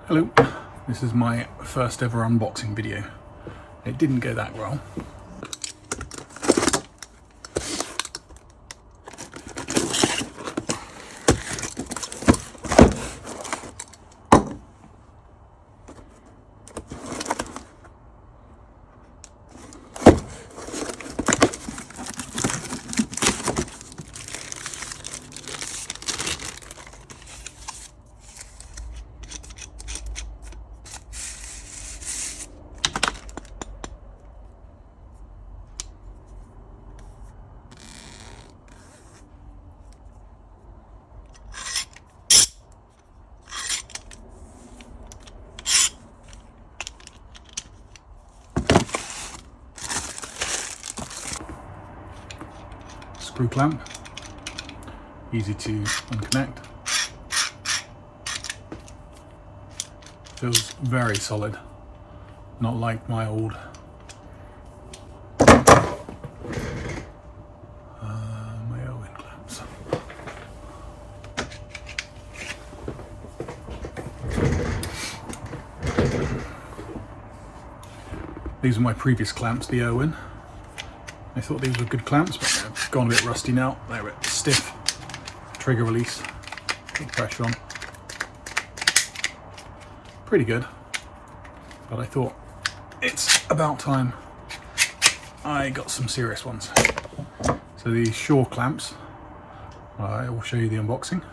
Hello, this is my first ever unboxing video. It didn't go that well. Screw clamp, easy to unconnect. Feels very solid, not like my old my Owen clamps. These were my previous clamps, the Owen. I thought these were good clamps, but they've gone a bit rusty now. They're a bit stiff. Trigger release, put pressure on. Pretty good, but I thought it's about time I got some serious ones. So these Shaw clamps, I will show you the unboxing,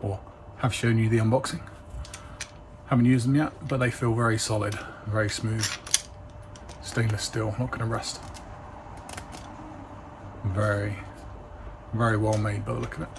or have shown you the unboxing. Haven't used them yet, but they feel very solid, very smooth. Stainless steel, not going to rust. Very, very well made by the look of it.